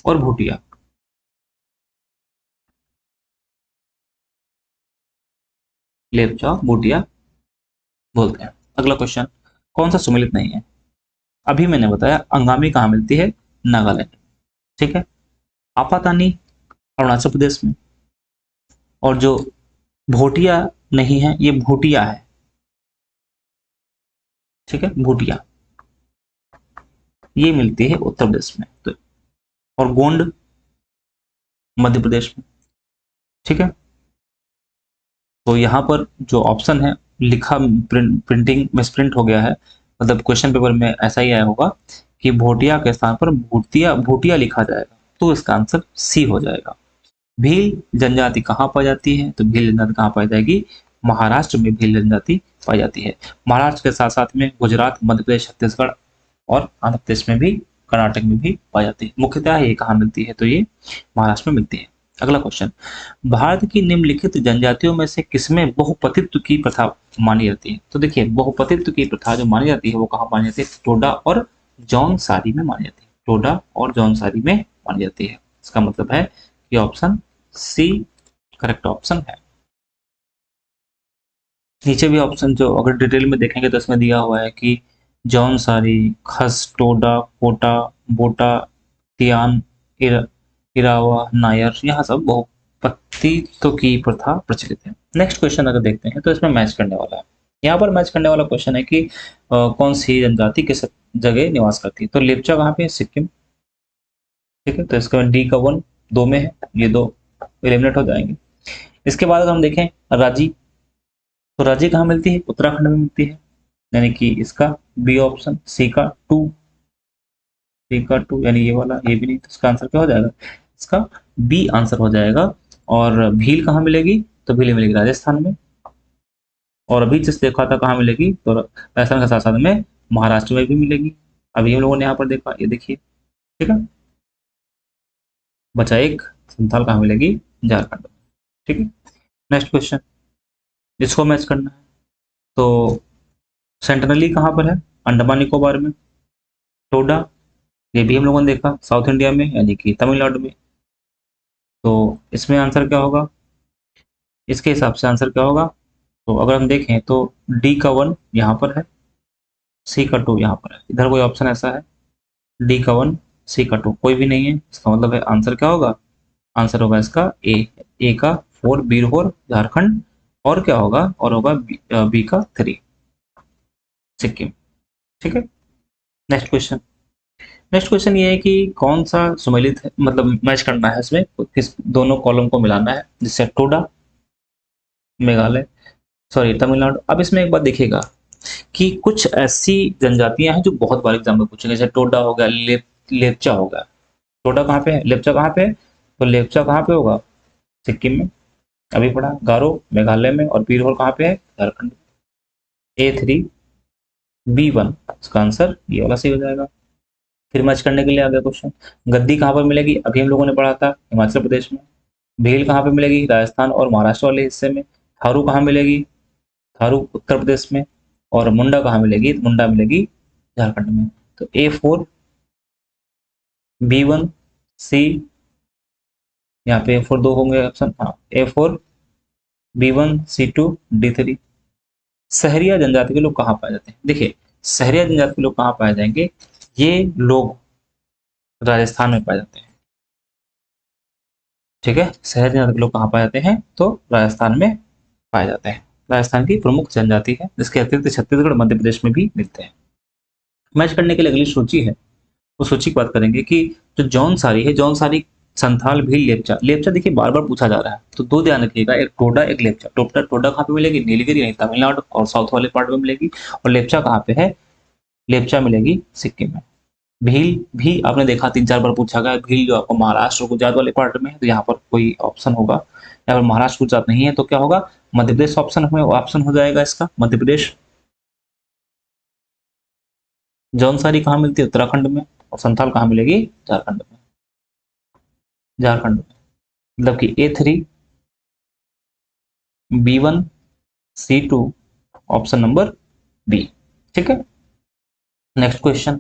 [SPEAKER 1] और भूटिया। लेप्चा भूटिया बोलते हैं। अगला क्वेश्चन, कौन सा सुमेलित नहीं है? अभी मैंने बताया अंगामी कहाँ मिलती है? नागालैंड। ठीक है। आपातानी अरुणाचल प्रदेश में, और जो भोटिया नहीं है ये भूटिया है। ठीक है। भूटिया ये मिलती है उत्तर प्रदेश में, तो और गोंड मध्य प्रदेश में। ठीक है। तो यहाँ पर जो ऑप्शन है लिखा प्रिंटिंग में प्रिंट हो गया है, मतलब क्वेश्चन पेपर में ऐसा ही आया होगा कि भोटिया के स्थान पर भूटिया लिखा जाएगा, तो इसका आंसर सी हो जाएगा। भील जनजाति कहाँ पाई जाती है? तो भील जनजाति कहाँ पाई जाएगी? महाराष्ट्र में भील जनजाति पाई जाती है। महाराष्ट्र के साथ साथ में गुजरात, मध्य प्रदेश, छत्तीसगढ़ और आंध्र प्रदेश में भी, कर्नाटक में भी पाई जाती है। मुख्यतः ये कहाँ मिलती है? तो ये महाराष्ट्र में मिलती है। अगला क्वेश्चन, भारत की निम्नलिखित जनजातियों में से किसमें बहुपतित्व की प्रथा मानी जाती है? तो देखिए, बहुपतित्व की प्रथा जो मानी जाती है वो कहाँ मानी जाती है? टोडा और जौनसारी में मानी जाती है। टोडा और जौनसारी में मानी जाती है। इसका मतलब है कि ऑप्शन सी करेक्ट ऑप्शन है। नीचे भी ऑप्शन जो अगर डिटेल में देखेंगे तो इसमें दिया हुआ है कि जौनसारी, खस, टोडा, कोटा, बोटा, तियान, इरावा, नायर, यहाँ सब बहुपत्तित्व की प्रथा प्रचलित है। नेक्स्ट क्वेश्चन अगर देखते हैं तो इसमें मैच करने वाला है। यहाँ पर मैच करने वाला क्वेश्चन है कि कौन सी जनजाति किस जगह निवास करती है। तो लेप्चा कहाँ पे है? सिक्किम। ठीक है, तो इसका डी का 1 2 में है, ये दो एलिमिनेट हो जाएंगे। इसके बाद अगर हम देखें राजी, तो राजी कहाँ मिलती है? उत्तराखंड में मिलती है, यानी कि इसका बी ऑप्शन। सी का 2, सी का 2 यानी ये वाला, ये भी नहीं, तो इसका आंसर क्या हो जाएगा? इसका बी आंसर हो जाएगा। और भील कहाँ मिलेगी? तो भील मिलेगी राजस्थान में। और अभी जिस देखा था कहाँ मिलेगी, तो राजस्थान के साथ साथ में महाराष्ट्र में भी मिलेगी। अभी हम लोगों ने यहाँ पर देखा, ये देखिए। ठीक है, बचा एक, संथाल कहाँ मिलेगी? झारखंड में। ठीक है, नेक्स्ट क्वेश्चन, इसको मैच करना है। तो सेंटनली कहाँ पर है? अंडमान निकोबार में। टोडा, ये भी हम लोगों ने देखा साउथ इंडिया में, यानी कि तमिलनाडु में। तो इसमें आंसर क्या होगा? इसके हिसाब से आंसर क्या होगा? तो अगर हम देखें तो डी का 1 यहाँ पर है, सी का 2 यहाँ पर है। इधर कोई ऑप्शन ऐसा है? डी का 1, सी का 2 कोई भी नहीं है। इसका मतलब है आंसर क्या होगा? आंसर होगा इसका ए का 4 बीरहोर झारखंड, और क्या होगा? और होगा बी का 3 सिक्किम। ठीक है, नेक्स्ट क्वेश्चन। नेक्स्ट क्वेश्चन ये है कि कौन सा सुमेलित है, मतलब मैच करना है इसमें, किस दोनों कॉलम को मिलाना है, जिससे टोडा मेघालय, सॉरी तमिलनाडु। अब इसमें एक बात देखिएगा कि कुछ ऐसी जनजातियां हैं जो बहुत बार एग्जाम में पूछेंगे, जैसे टोडा हो गया, लेपचा हो गया। टोडा कहाँ पे है? लेपचा कहाँ पे है? तो लेपचा कहाँ पे होगा? सिक्किम में, अभी पढ़ा। गारो मेघालय में, और बीरहोर कहाँ पे है? झारखंड। A3B1, इसका आंसर ये वाला सही हो जाएगा। फिर मैच करने के लिए आ गया क्वेश्चन, गद्दी कहाँ पर मिलेगी? अभी हम लोगों ने पढ़ा था हिमाचल प्रदेश में। भेल कहाँ पे मिलेगी? राजस्थान और महाराष्ट्र वाले हिस्से में। थारू कहाँ मिलेगी? थारू उत्तर प्रदेश में। और मुंडा कहाँ मिलेगी? मुंडा मिलेगी झारखंड में। तो A4B1C, यहाँ पे A4 दो होंगे ऑप्शन, हाँ A4B1C2D3। सहरिया जनजाति के लोग कहाँ पाए जाते हैं? देखिए, सहरिया जनजाति के लोग कहाँ पाए जाएंगे? ये लोग राजस्थान में पाए जाते हैं। ठीक है, सहरिया जनजाति के लोग कहाँ पाए जाते हैं? तो राजस्थान में पाए जाते हैं। राजस्थान की प्रमुख जनजाति है, जिसके अतिरिक्त छत्तीसगढ़ मध्य प्रदेश में भी मिलते हैं। मैच करने के लिए अगली सूची है, उस सूची की बात करेंगे कि जो जौनसारी है, जौनसारी, संथाल, भील, लेपचा। लेपचा देखिए बार बार पूछा जा रहा है, तो दो ध्यान रखिएगा, एक टोडा एक लेपचा। टोडा कहाँ पे मिलेगी? नीलगिरी यानी तमिलनाडु और साउथ वाले पार्ट में मिलेगी। और लेपचा कहाँ पे है? लेपचा मिलेगी सिक्किम में। भील भी आपने देखा 3-4 बार पूछा गया। भील जो आपको महाराष्ट्र गुजरात वाले पार्ट में है, तो यहाँ पर कोई ऑप्शन होगा। यहाँ पर महाराष्ट्र गुजरात नहीं है, तो क्या होगा? मध्य प्रदेश ऑप्शन में ऑप्शन हो जाएगा इसका, मध्य प्रदेश। जौनसारी कहाँ मिलती है? उत्तराखंड में। और संथाल कहाँ मिलेगी? झारखंड में। झारखंड में, मतलब कि A3B1C2 ऑप्शन नंबर बी। ठीक है, नेक्स्ट क्वेश्चन,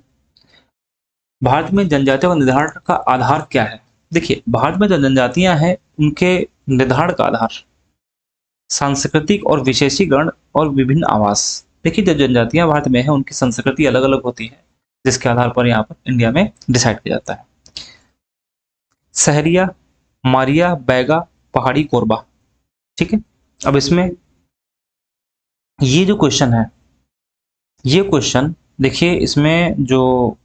[SPEAKER 1] भारत में जनजातियों का निर्धारण का आधार क्या है? देखिए, भारत में जो जनजातियां हैं उनके निर्धारण का आधार सांस्कृतिक और विशेषीकरण और विभिन्न आवास। देखिए, जो जनजातियां भारत में है उनकी संस्कृति अलग अलग होती है, जिसके आधार पर यहाँ पर इंडिया में डिसाइड किया जाता है। सहरिया, मारिया, बैगा, पहाड़ी, कोरबा। ठीक है, अब इसमें ये जो क्वेश्चन है, ये क्वेश्चन देखिए, इसमें जो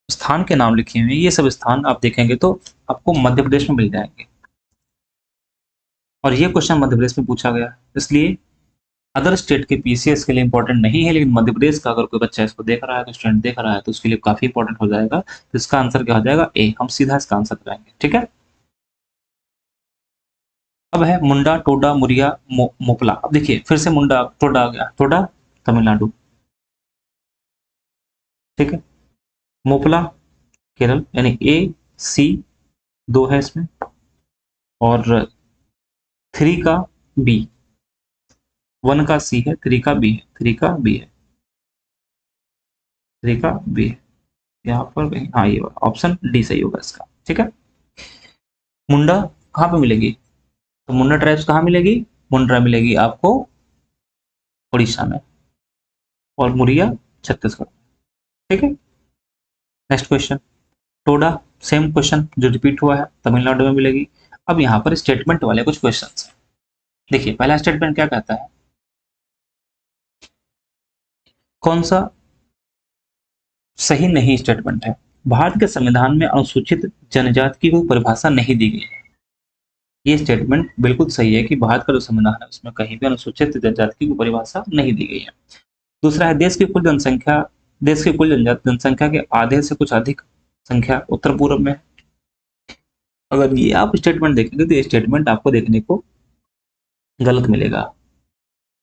[SPEAKER 1] स्थान के नाम लिखे हुए हैं, ये सब स्थान आप देखेंगे तो आपको मध्य प्रदेश में मिल जाएंगे। और ये क्वेश्चन मध्य प्रदेश में पूछा गया, इसलिए अदर स्टेट के पीसीएस के लिए इंपॉर्टेंट नहीं है, लेकिन मध्य प्रदेश का अगर कोई बच्चा इसको देख रहा है, तो स्टूडेंट देख रहा है, तो उसके लिए काफी इंपॉर्टेंट हो जाएगा। तो इसका आंसर क्या हो जाएगा? ए। हम सीधा इसका आंसर कराएंगे। ठीक है, अब है मुंडा, टोडा, मुरिया, मोपला। अब देखिए फिर से मुंडा टोडा आ गया। टोडा तमिलनाडु, ठीक है। मोपला केरल, यानी A C 2 है इसमें, और 3 का B, 1 का C है, 3 का B है, 3 का B है, 3 का B है। यहाँ पर कहीं, हाँ ये ऑप्शन डी सही होगा इसका। ठीक है, मुंडा कहाँ पे मिलेगी, तो मुंडा ट्राइब्स कहाँ मिलेगी, मुंड्रा मिलेगी आपको उड़ीसा में, और मुरिया छत्तीसगढ़। ठीक है, next question, Toda, same question जो रिपीट हुआ है, तमिलनाडु में मिलेगी। अब यहाँ पर स्टेटमेंट वाले कुछ क्वेश्चन हैं। देखिए पहला स्टेटमेंट क्या कहता है, कौन सा सही नहीं स्टेटमेंट है, भारत के संविधान में अनुसूचित जनजाति की कोई परिभाषा नहीं दी गई है। ये स्टेटमेंट बिल्कुल सही है कि भारत का जो संविधान है उसमें कहीं भी अनुसूचित जनजाति की कोई परिभाषा नहीं दी गई है। दूसरा है, देश की कुल जनसंख्या के आधे से कुछ अधिक संख्या उत्तर पूर्व में है। अगर ये आप स्टेटमेंट देखेंगे तो ये स्टेटमेंट आपको देखने को गलत मिलेगा,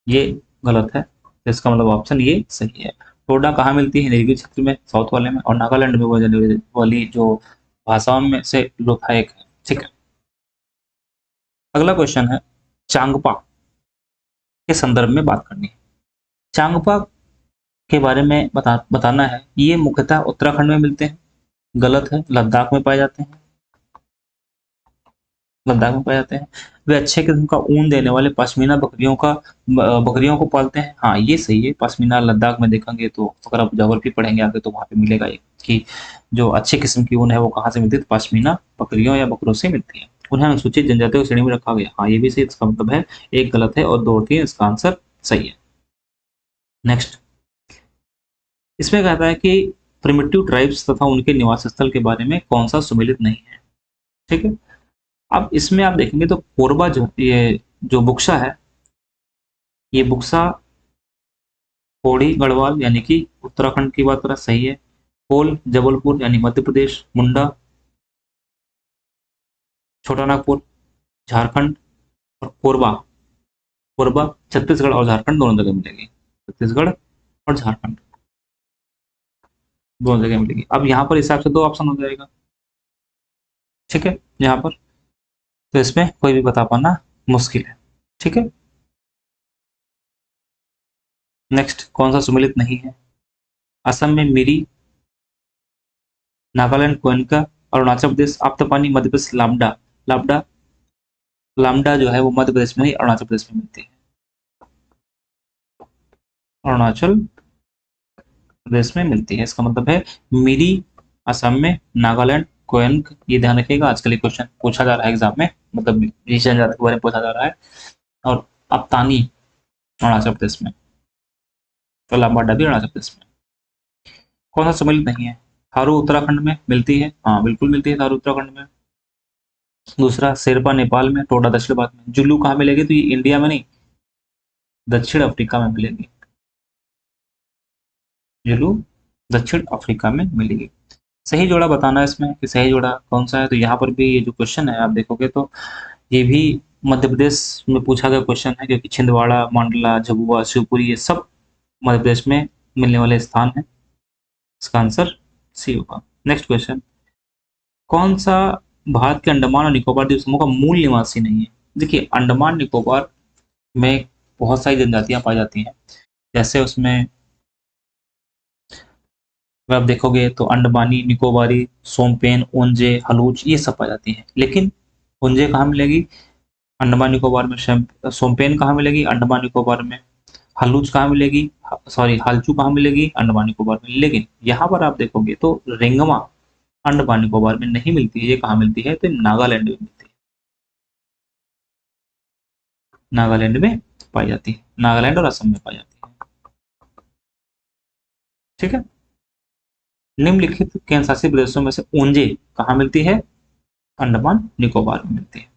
[SPEAKER 1] ये गलत है, तो इसका मतलब ऑप्शन ये सही है। टोडा कहाँ मिलती है, नीलगिरी क्षेत्र में, साउथ वाले में, और नागालैंड में बोली जाने वाली जो भाषाओं में से लोथा एक है। ठीक है, अगला क्वेश्चन है, चांगपा के संदर्भ में बात करनी है। चांगपा के बारे में बताना है, ये मुख्यतः उत्तराखंड में मिलते हैं, गलत है, लद्दाख में पाए जाते हैं, लद्दाख में पाए जाते हैं। वे अच्छे किस्म का ऊन देने वाले पश्मीना बकरियों को पालते हैं, हाँ ये सही है, पश्मीना लद्दाख में देखेंगे तो अगर आप ज्योग्राफी पढ़ेंगे आगे तो वहाँ पे मिलेगा ये कि जो अच्छे किस्म की ऊन है वो कहाँ से मिलती है, तो पश्मीना बकरियों या बकरों से मिलती है। उन्हें अनुसूचित जनजातियों की श्रेणी में रखा गया, हाँ ये भी सही, इसका मतलब है एक गलत है और दो और तीन, इसका आंसर सही है। नेक्स्ट, इसमें कहता है कि प्रिमिटिव ट्राइब्स तथा उनके निवास स्थल के बारे में कौन सा सुमेलित नहीं है। ठीक है, अब इसमें आप देखेंगे तो कोरबा ये जो बुक्सा है, ये बुक्सा पौड़ी गढ़वाल यानी कि उत्तराखंड की बात करें सही है, कोल जबलपुर यानी मध्य प्रदेश, मुंडा छोटा नागपुर झारखंड, और कोरबा कोरबा छत्तीसगढ़ और झारखंड दोनों जगह मिलेगी, छत्तीसगढ़ और झारखंड दोनों जगह मिलेगी। अब यहाँ पर हिसाब से दो ऑप्शन हो जाएगा। ठीक है, यहाँ पर तो इसमें कोई भी बता पाना मुश्किल है। ठीक है, नेक्स्ट, कौन सा सुमेलित नहीं है, असम में मिरी, Nagaland क्वेनका, Arunachal Pradesh आप्तपानी, Madhya Pradesh lambda. Lambda lambda जो है वो मध्य प्रदेश में नहीं अरुणाचल प्रदेश में मिलती है, अरुणाचल प्रदेश में मिलती है। इसका मतलब है मिरी असम में, नागालैंड क्वेनक, ये ध्यान रखिएगा, आजकल ये क्वेश्चन पूछा जा रहा है एग्जाम में, मतलब जिस जनजाति के बारे में पूछा जा रहा है, और अप्तानी अरुणाचल प्रदेश में, तो लामबड़ा भी अरुणाचल प्रदेश में। कौन सा सम्मिलित नहीं है, थारू उत्तराखंड में मिलती है, हाँ बिल्कुल मिलती है थारू उत्तराखंड में। दूसरा, शेरपा नेपाल में, टोडा दक्षिण भारत में। जुल्लू कहाँ मिलेगी, तो ये इंडिया में नहीं, दक्षिण अफ्रीका में मिलेगी, जुल्लू दक्षिण अफ्रीका में मिलेगी। सही जोड़ा बताना है इसमें कि सही जोड़ा कौन सा है, तो यहाँ पर भी ये जो क्वेश्चन है आप देखोगे तो ये भी मध्य प्रदेश में पूछा गया क्वेश्चन है, क्योंकि छिंदवाड़ा, मंडला, झबुआ, शिवपुरी ये सब मध्य प्रदेश में मिलने वाले स्थान है। इसका आंसर सी होगा। नेक्स्ट क्वेश्चन, कौन सा भारत के अंडमान और निकोबार द्वीप समूह का मूल निवासी नहीं है। देखिए अंडमान निकोबार में बहुत सारी जनजातियां पाई जाती हैं, जैसे उसमें अगर आप देखोगे तो अंडमानी, निकोबारी, सोमपेन, ओंजे, हलूच ये सब पाई जाती हैं। लेकिन ओंजे कहाँ मिलेगी, अंडमान निकोबार में। सोमपेन कहाँ मिलेगी, अंडमान निकोबार में। हलूच कहाँ मिलेगी, सॉरी हालचू कहाँ मिलेगी, अंडमान निकोबार में। लेकिन यहाँ पर आप देखोगे तो रेंगमा अंडमान निकोबार में नहीं मिलती है, ये कहाँ मिलती है, तो नागालैंड में मिलती है, नागालैंड में पाई जाती है, नागालैंड और असम में पाई जाती है। ठीक है, निम्नलिखित केंद्र शासित प्रदेशों में से ओंजे कहाँ मिलती है, अंडमान निकोबार में मिलती है।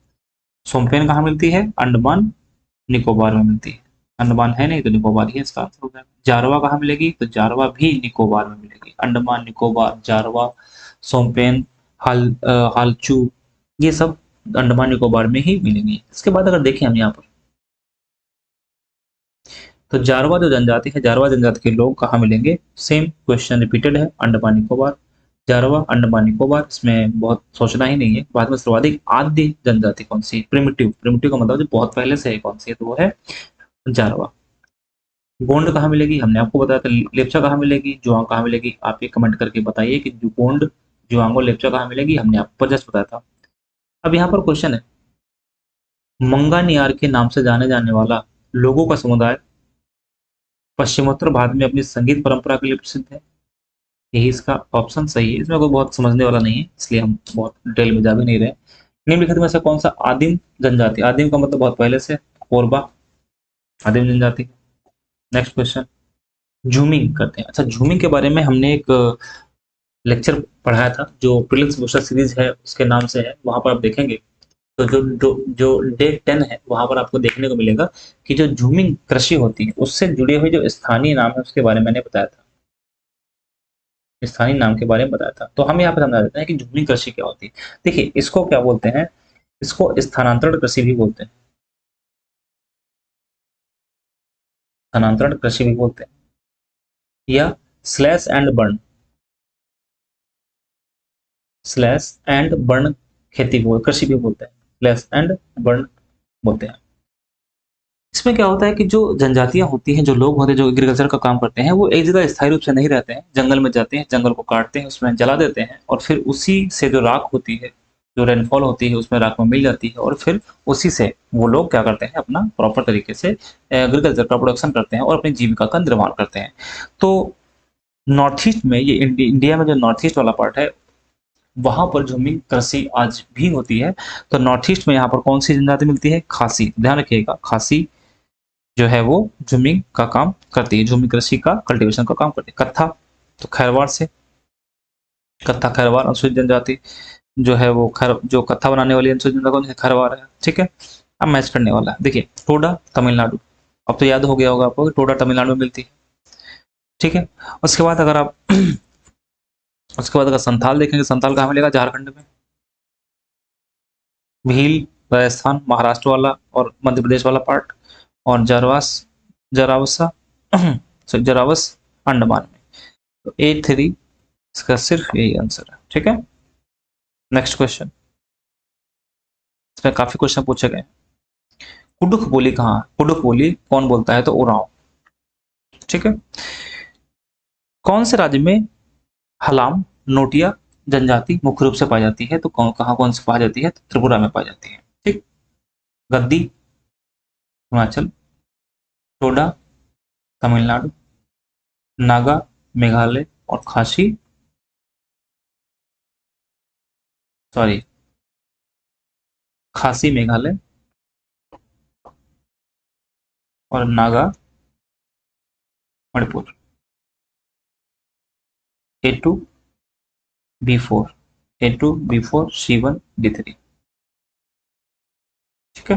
[SPEAKER 1] सोमपेन कहाँ मिलती है, अंडमान निकोबार में मिलती है, अंडमान है नहीं तो निकोबार ही इसका आंसर हो जाएगा। जारवा कहाँ मिलेगी, तो जारवा भी निकोबार में मिलेगी। अंडमान निकोबार, जारवा, सोमपेन, हालचू ये सब अंडमान निकोबार में ही मिलेंगी। इसके बाद अगर देखें हम यहाँ पर तो जारवा जो जनजाति है, जारवा जनजाति के लोग कहाँ मिलेंगे, सेम क्वेश्चन रिपीटेड है, अंडमान निकोबार। जारवा अंडमान निकोबार, इसमें बहुत सोचना ही नहीं है। भारत में सर्वाधिक आद्य जनजाति कौन सी, प्रिमिटिव, प्रिमिटिव का मतलब जो बहुत पहले से है कौन सी है, तो वो है जारवा। गोंड कहाँ मिलेगी, हमने आपको बताया था। लेप्चा कहाँ मिलेगी, जुआंग कहाँ मिलेगी, आप ये कमेंट करके बताइए कि गोंड, जुआंग और लेप्चा कहाँ मिलेगी, हमने आपको जस्ट बताया था। अब यहाँ पर क्वेश्चन है, मंगानियार के नाम से जाने जाने वाला लोगों का समुदाय पश्चिमोत्तर भारत में अपनी संगीत परंपरा के लिए प्रसिद्ध है। यही इसका ऑप्शन सही है, इसमें कोई बहुत समझने वाला नहीं है, इसलिए हम बहुत डिटेल में जा भी नहीं रहे। निम्नलिखित में से कौन सा आदिम जनजाति, आदिम का मतलब बहुत पहले से, कोरबा आदिम जनजाति। नेक्स्ट क्वेश्चन, झूमिंग करते हैं। अच्छा, झूमिंग के बारे में हमने एक लेक्चर पढ़ाया था जो प्रिलिम्स बूस्टर सीरीज है उसके नाम से है, वहां पर आप देखेंगे तो जो डे 10 है वहां पर आपको देखने को मिलेगा कि जो झूमिंग कृषि होती है उससे जुड़े हुए जो स्थानीय नाम है उसके बारे में मैंने बताया था, स्थानीय नाम के बारे में बताया था। तो हम यहाँ पे समझा देते हैं कि झूमिंग कृषि क्या होती है। देखिए, इसको क्या बोलते हैं, इसको स्थानांतरण कृषि भी बोलते हैं, स्थानांतरण कृषि भी बोलते हैं, या slash and burn, slash and burn खेती भी कृषि भी बोलते हैं, स्लैश एंड बर्न बोलते हैं। इसमें क्या होता है कि जो जनजातियां होती हैं, जो लोग होते हैं जो एग्रीकल्चर का काम करते हैं, वो एक जगह स्थायी रूप से नहीं रहते हैं, जंगल में जाते हैं, जंगल को काटते हैं, उसमें जला देते हैं, और फिर उसी से जो राख होती है, जो रेनफॉल होती है उसमें राख में मिल जाती है, और फिर उसी से वो लोग क्या करते हैं, अपना प्रॉपर तरीके से एग्रीकल्चर का प्रोडक्शन करते हैं और अपनी जीविका का निर्माण करते हैं। तो नॉर्थ ईस्ट में, ये इंडिया में जो नॉर्थ ईस्ट वाला पार्ट है, वहां पर झूमिंग कृषि आज भी होती है। तो नॉर्थ ईस्ट में यहाँ पर कौन सी जनजाति मिलती है, खासी, ध्यान रखिएगा, खासी जो है वो झूमिंग का काम करती है, झूमिंग कृषि का कल्टीवेशन का काम करती है। कत्था, तो खैरवाड़ से, कत्था खैरवाड़ अनुसूचित जनजाति जो है वो जो कत्था बनाने वाली अनुसूचित जनजाति कौन है, खैरवाड़ है, ठीक है। अब मैच करने वाला है, देखिए टोडा तमिलनाडु, अब तो याद हो गया होगा आपको कि टोडा तमिलनाडु में मिलती है, ठीक है। उसके बाद अगर आप उसके बाद अगर संथाल देखेंगे, संथाल कहाँ मिलेगा, झारखंड में, भील राजस्थान महाराष्ट्र वाला और मध्य प्रदेश वाला पार्ट, और जरावास, जरावसा जरावस अंडमान में। तो A3 इसका सिर्फ यही आंसर है, ठीक है। नेक्स्ट क्वेश्चन, इसमें काफी क्वेश्चन पूछे गए। कुडुख बोली कहाँ, कुडुख बोली कौन बोलता है, तो उरांव, ठीक है। कौन से राज्य में हलाम नोटिया जनजाति मुख्य रूप से पाई जाती है, तो कौन से पाई जाती है, तो त्रिपुरा में पाई जाती है, ठीक। गद्दी हिमाचल, टोडा तमिलनाडु, नागा मेघालय, और खासी, सॉरी, खासी मेघालय और Naga Manipur. A2 B4, A2 B4 C1 D3, ठीक है।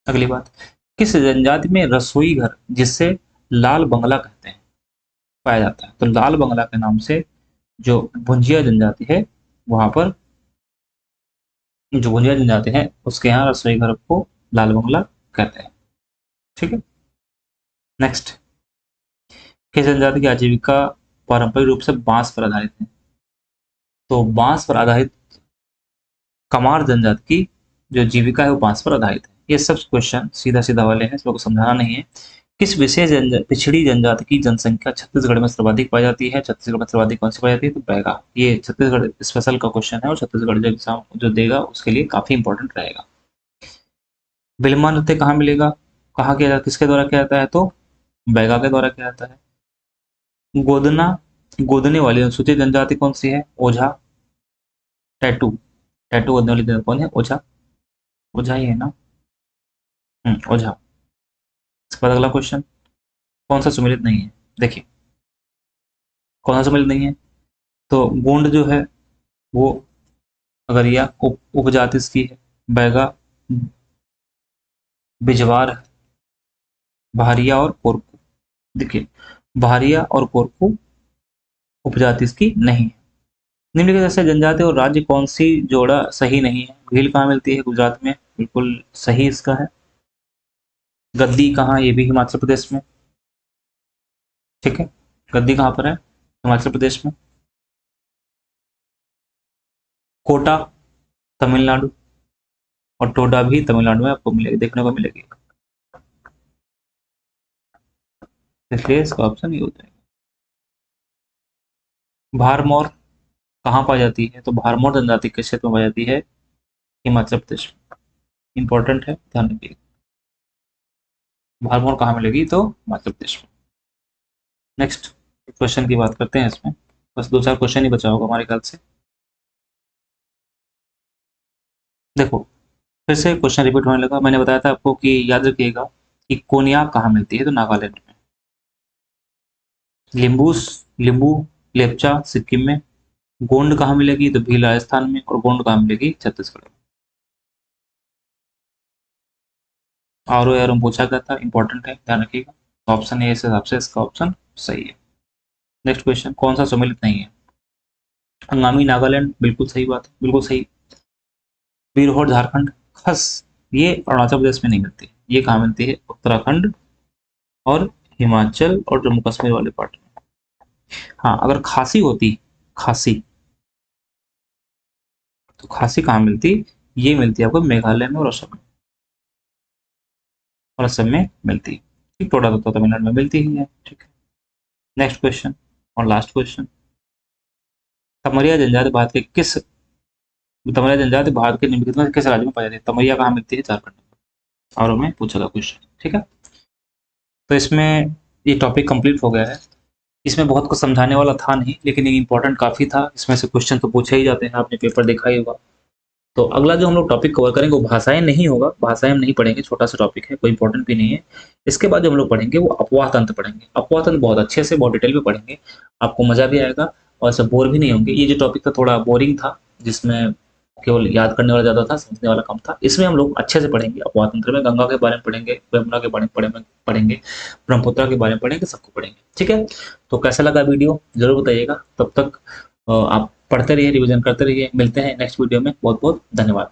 [SPEAKER 1] अगली बात, किस जनजाति में रसोई घर जिसे लाल बंगला कहते हैं पाया जाता है, तो लाल बंगला के नाम से जो भुंजिया जनजाति है, वहां पर जो भुंजिया जनजाति है उसके यहाँ रसोई घर को लाल बंगला कहते हैं, ठीक है। नेक्स्ट, किस जनजाति की आजीविका पारंपरिक रूप से बांस पर आधारित है, तो बांस पर आधारित कमार जनजाति की जो जीविका है वो बांस पर आधारित है। ये सब क्वेश्चन सीधा सीधा वाले हैं, इसमें को समझाना नहीं है। किस विशेष पिछड़ी जनजाति की जनसंख्या छत्तीसगढ़ में सर्वाधिक पाई जाती है, छत्तीसगढ़ में सर्वाधिक कौन सी पाई जाती है, तो बैगा। ये छत्तीसगढ़ स्पेशल का क्वेश्चन है और छत्तीसगढ़ जो एग्जाम जो देगा उसके लिए काफी इंपॉर्टेंट रहेगा। बिलमा नृत्य कहाँ मिलेगा, कहाँ किया जाता, किसके द्वारा किया जाता है, तो बैगा के द्वारा किया जाता है। गोदना, गोदने वाली अनुसूचित जनजाति कौन सी है, ओझा। टैटू, टैटू गोदने वाली जनजाति कौन है, ओझा, ओझा ही है ना, ओझा। इसके बाद अगला क्वेश्चन, कौन सा सुमेलित नहीं है, देखिए कौन सा सुमेलित नहीं है, तो गोंड जो है वो अगरिया उपजाति इसकी है, बैगा बिजवार, भारिया और कोरकू। देखिए, भारिया और कोरकू उपजाति इसकी नहीं है। निम्नलिखित जैसे जनजाति और राज्य कौन सी जोड़ा सही नहीं है, भील कहाँ मिलती है, गुजरात में, बिल्कुल सही इसका है। गद्दी कहाँ, ये भी हिमाचल प्रदेश में, ठीक है। गद्दी कहाँ पर है, हिमाचल प्रदेश में। कोटा तमिलनाडु, और टोडा भी तमिलनाडु में आपको मिलेगी, देखने को मिलेगी। इसलिए इसका ऑप्शन ये हो जाएगा। भारमौर कहाँ पाई जाती है? तो भारमौर जनजाति किस क्षेत्र में पाई जाती है? हिमाचल प्रदेश में। इंपॉर्टेंट है, ध्यान रखिए। भारमौर कहाँ मिलेगी? तो हिमाचल प्रदेश में। नेक्स्ट क्वेश्चन की बात करते हैं। इसमें बस 2-4 क्वेश्चन ही बचा होगा हमारे ख्याल से। देखो, फिर से क्वेश्चन रिपीट होने लगा। मैंने बताया था आपको कि याद रखिएगा कि कोनियाक कहाँ मिलती है? तो नागालैंड में। लिम्बूस लिम्बू लेप्चा सिक्किम में। गोंड कहाँ मिलेगी? तो भील राजस्थान में। और गोंड कहाँ मिलेगी? छत्तीसगढ़ में। आर ओ एरोम पूछा गया था, इंपॉर्टेंट है, ध्यान रखिएगा। ऑप्शन ए इस हिसाब से इसका ऑप्शन सही है। नेक्स्ट क्वेश्चन, कौन सा सम्मिलित नहीं है? अंगामी नागालैंड, बिल्कुल सही बात है, बिल्कुल सही। बीरहोर झारखंड। खस ये अरुणाचल प्रदेश में नहीं मिलती, ये कहाँ मिलती है? उत्तराखंड और हिमाचल और जम्मू कश्मीर वाले पार्ट में। हाँ, अगर खासी होती, खासी, तो खासी कहाँ मिलती? ये मिलती है आपको मेघालय में और असम में। और असम में मिलती है। ठीक, टोटल तो तमिलनाडु में मिलती ही है। ठीक है। नेक्स्ट क्वेश्चन और लास्ट क्वेश्चन। तमरिया जनजाति भारत के किस तमरिया जनजाति भारत के निम्नलिखित में किस राज्य में पाई जाती है? तमरिया कहाँ मिलती है? झारखंड में। और में पूछा था क्वेश्चन। ठीक है। तो इसमें ये टॉपिक कंप्लीट हो गया है। इसमें बहुत कुछ समझाने वाला था नहीं, लेकिन ये इंपॉर्टेंट काफी था। इसमें से क्वेश्चन तो पूछे ही जाते हैं, आपने पेपर देखा ही होगा। तो अगला जो हम लोग टॉपिक कवर करेंगे वो भाषाएं नहीं होगा, भाषाएं हम नहीं पढ़ेंगे, छोटा सा टॉपिक है, कोई इंपॉर्टेंट भी नहीं है। इसके बाद जो हम लोग पढ़ेंगे वो अपवाह तंत्र पढ़ेंगे। अपवाह तंत्र बहुत अच्छे से, बहुत डिटेल में पढ़ेंगे, आपको मजा भी आएगा और सब बोर भी नहीं होंगे। ये जो टॉपिक था थोड़ा बोरिंग था, जिसमें केवल याद करने वाला ज्यादा था, समझने वाला कम था। इसमें हम लोग अच्छे से पढ़ेंगे। अपवाह तंत्र में गंगा के बारे में पढ़ेंगे, यमुना के बारे में पढ़ेंगे, ब्रह्मपुत्र के बारे में पढ़ेंगे, सबको पढ़ेंगे। ठीक है। तो कैसा लगा वीडियो जरूर बताइएगा। तब तक आप पढ़ते रहिए, रिविजन करते रहिए। मिलते हैं नेक्स्ट वीडियो में। बहुत बहुत धन्यवाद।